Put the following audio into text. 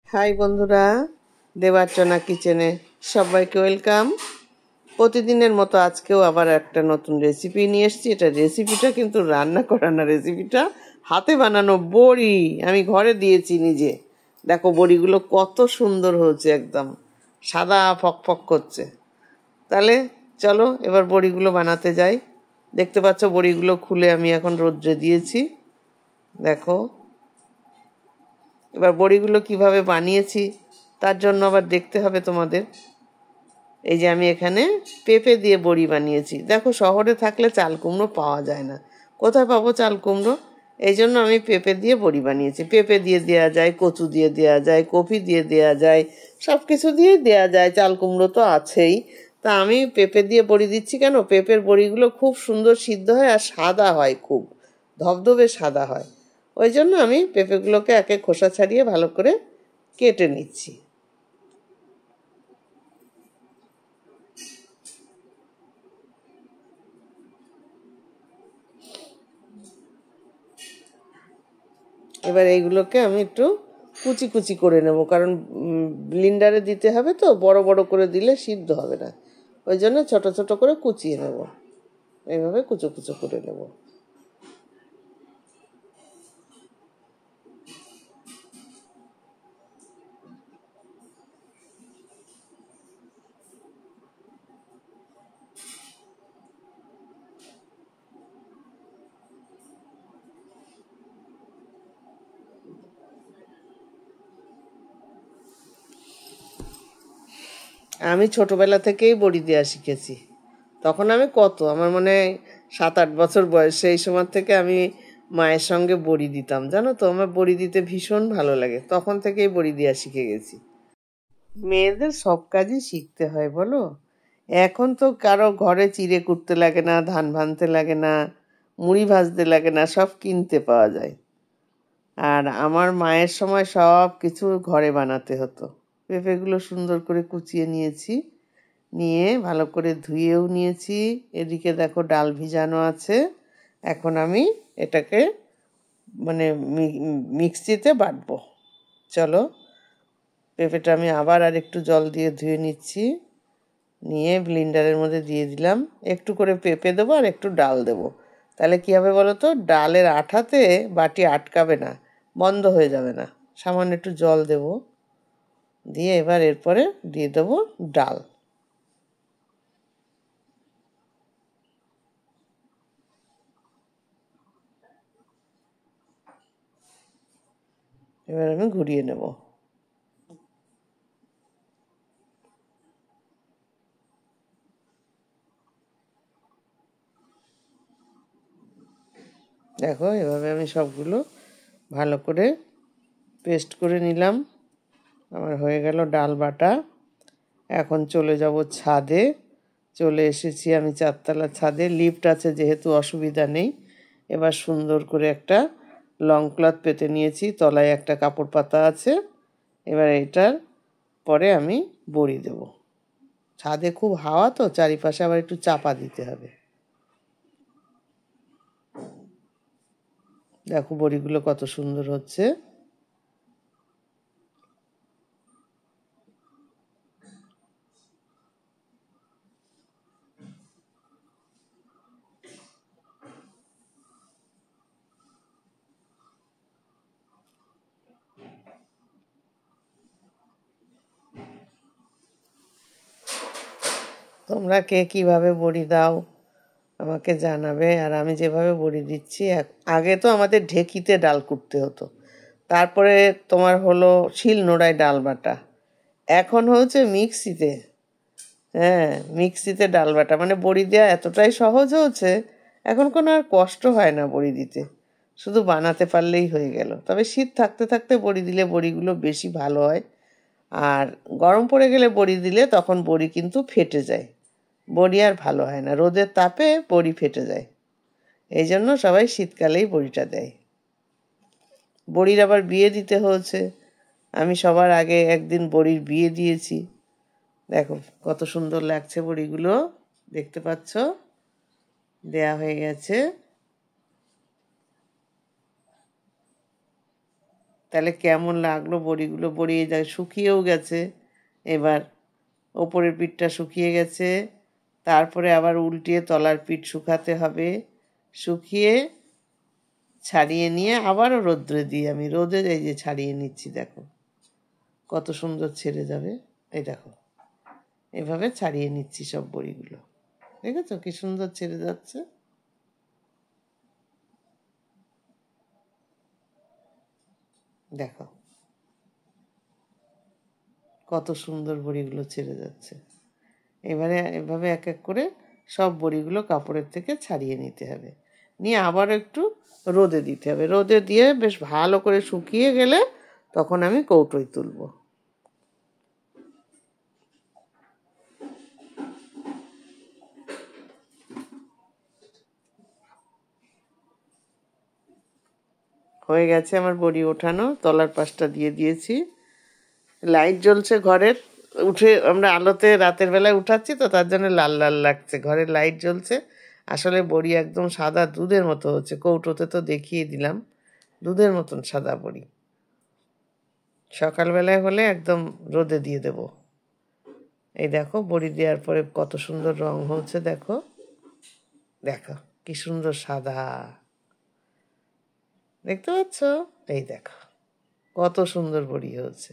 High বন্ধুরা, দেবার্চনা কিচেনে সবাইকে ওয়েলকাম। প্রতিদিনের মতো আজকেও আবার একটা নতুন রেসিপি নিয়ে এসেছি। এটা রেসিপিটা কিন্তু রান্না করা না, রেসিপিটা হাতে বানানো বড়ি। আমি ঘরে দিয়েছি নিজে। দেখো বড়িগুলো কত সুন্দর হয়েছে, একদম সাদা ফকফক করছে। তাহলে চলো এবার বড়িগুলো বানাতে যাই। দেখতে পাচ্ছ বড়িগুলো খুলে আমি এখন রোদ্রে দিয়েছি। দেখো এবার বড়িগুলো কিভাবে বানিয়েছি তার জন্য আবার দেখতে হবে তোমাদের। এই যে আমি এখানে পেঁপে দিয়ে বড়ি বানিয়েছি। দেখো শহরে থাকলে চাল কুমড়ো পাওয়া যায় না, কোথায় পাবো চাল কুমড়ো? এই জন্য আমি পেঁপে দিয়ে বড়ি বানিয়েছি। পেঁপে দিয়ে দেওয়া যায়, কচু দিয়ে দেওয়া যায়, কপি দিয়ে দেওয়া যায়, সব কিছু দিয়েই দেওয়া যায়। চাল কুমড়ো তো আছেই। তা আমি পেঁপে দিয়ে বড়ি দিচ্ছি কেন? পেঁপের বড়িগুলো খুব সুন্দর সিদ্ধ হয় আর সাদা হয়, খুব ধবধবে সাদা হয়। ওই জন্য আমি পেঁপেগুলোকে একে খোসা ছাড়িয়ে ভালো করে কেটে নিচ্ছি। এবার এইগুলোকে আমি একটু কুচি কুচি করে নেব, কারণ ব্লিন্ডারে দিতে হবে তো, বড় বড় করে দিলে সিদ্ধ হবে না। ওই জন্য ছোট ছোট করে কুচিয়ে নেব, এইভাবে কুচো কুচো করে নেব। আমি ছোটবেলা থেকেই বড়ি দেওয়া শিখেছি। তখন আমি আমার মনে হয় 7-8 বছর বয়স। সেই সময় থেকে আমি মায়ের সঙ্গে বড়ি দিতাম। জানো তো, আমার বড়ি দিতে ভীষণ ভালো লাগে। তখন থেকেই বড়ি দেওয়া শিখে গেছি। মেয়েদের সব কাজই শিখতে হয় বলো। এখন তো কারো ঘরে চিড়ে কুটতে লাগে না, ধান ভানতে লাগে না, মুড়ি ভাজতে লাগে না, সব কিনতে পাওয়া যায়। আর আমার মায়ের সময় সব কিছু ঘরে বানাতে হতো। পেঁপেগুলো সুন্দর করে কুচিয়ে নিয়েছি, নিয়ে ভালো করে ধুয়েও নিয়েছি। এদিকে দেখো ডাল ভিজানো আছে। এখন আমি এটাকে মানে মিক্সিতে বাটবো। চলো, পেঁপেটা আমি আবার আর একটু জল দিয়ে ধুয়ে নিচ্ছি, নিয়ে ব্লিন্ডারের মধ্যে দিয়ে দিলাম। একটু করে পেঁপে দেবো আর একটু ডাল দেবো। তাহলে কী হবে বলো তো, ডালের আঠাতে বাটি আটকাবে না, বন্ধ হয়ে যাবে না। সামান্য একটু জল দেব, দিয়ে এবার এরপরে দিয়ে দেবো ডাল। এবার আমি ঘুরিয়ে নেব। দেখো এভাবে আমি সবগুলো ভালো করে পেস্ট করে নিলাম। আমার হয়ে গেল ডাল বাটা। এখন চলে যাব ছাদে। চলে এসেছি আমি 4তলা ছাদে। লিফট আছে যেহেতু অসুবিধা নেই। এবার সুন্দর করে একটা লং ক্লথ পেতে নিয়েছি, তলায় একটা কাপড় পাতা আছে। এবার এটার পরে আমি বড়ি দেব। ছাদে খুব হাওয়া তো, চারিপাশে আবার একটু চাপা দিতে হবে। দেখো বড়িগুলো কত সুন্দর হচ্ছে। তোমরা কে কীভাবে বড়ি দাও আমাকে জানাবে। আর আমি যেভাবে বড়ি দিচ্ছি, আগে তো আমাদের ঢেকিতে ডাল কুটতে হতো, তারপরে তোমার হলো শিলনোড়ায় ডাল বাটা, এখন হচ্ছে মিক্সিতে। হ্যাঁ, মিক্সিতে ডাল বাটা, মানে বড়ি দেওয়া এতটাই সহজ হচ্ছে, এখন কোনো আর কষ্ট হয় না বড়ি দিতে, শুধু বানাতে পারলেই হয়ে গেল। তবে শীত থাকতে থাকতে বড়ি দিলে বড়িগুলো বেশি ভালো হয়। আর গরম পড়ে গেলে বড়ি দিলে তখন বড়ি কিন্তু ফেটে যায়, বড়ি আর ভালো হয় না, রোদের তাপে বড়ি ফেটে যায়। এই জন্য সবাই শীতকালেই বড়িটা দেয়। বড়ির আবার বিয়ে দিতে হয়েছে। আমি সবার আগে একদিন বড়ির বিয়ে দিয়েছি। দেখো কত সুন্দর লাগছে বড়িগুলো, দেখতে পাচ্ছ? দেয়া হয়ে গেছে। তাহলে কেমন লাগলো বড়িগুলো, বড়ি যা শুকিয়েও গেছে। এবার ওপরের পিঠটা শুকিয়ে গেছে, তারপরে আবার উল্টিয়ে তলার পিঠ শুকাতে হবে। শুকিয়ে ছাড়িয়ে নিয়ে আবারও রোদ্রে দিই আমি, রোদে এই যে ছাড়িয়ে নিচ্ছি, দেখো কত সুন্দর ছেড়ে যাবে। এই দেখো এভাবে ছাড়িয়ে নিচ্ছি সব বড়িগুলো, দেখেছো কি সুন্দর ছেড়ে যাচ্ছে। দেখো কত সুন্দর বড়িগুলো ছেড়ে যাচ্ছে। এবারে এভাবে এক এক করে সব বড়িগুলো কাপড়ের থেকে ছাড়িয়ে নিতে হবে, নিয়ে আবার একটু রোদে দিতে হবে। রোদে দিয়ে বেশ ভালো করে শুকিয়ে গেলে তখন আমি কৌটোয় তুলব। হয়ে গেছে আমার বড়ি ওঠানো, তলার পাশটা দিয়ে দিয়েছি। লাইট জ্বলছে ঘরের, উঠে আমরা আলোতে রাতের বেলায় উঠাচ্ছি তো তার জন্য লাল লাল লাগছে, ঘরের লাইট জ্বলছে। আসলে বড়ি একদম সাদা দুধের মতো হচ্ছে, কৌটোতে তো দেখিয়ে দিলাম, দুধের মতন সাদা বড়ি। সকালবেলায় হলে একদম রোদে দিয়ে দেব। এই দেখো বড়ি দেওয়ার পরে কত সুন্দর রং হচ্ছে, দেখো দেখো কি সুন্দর সাদা, দেখতে পাচ্ছ? এই দেখো কত সুন্দর বড়ি হয়েছে।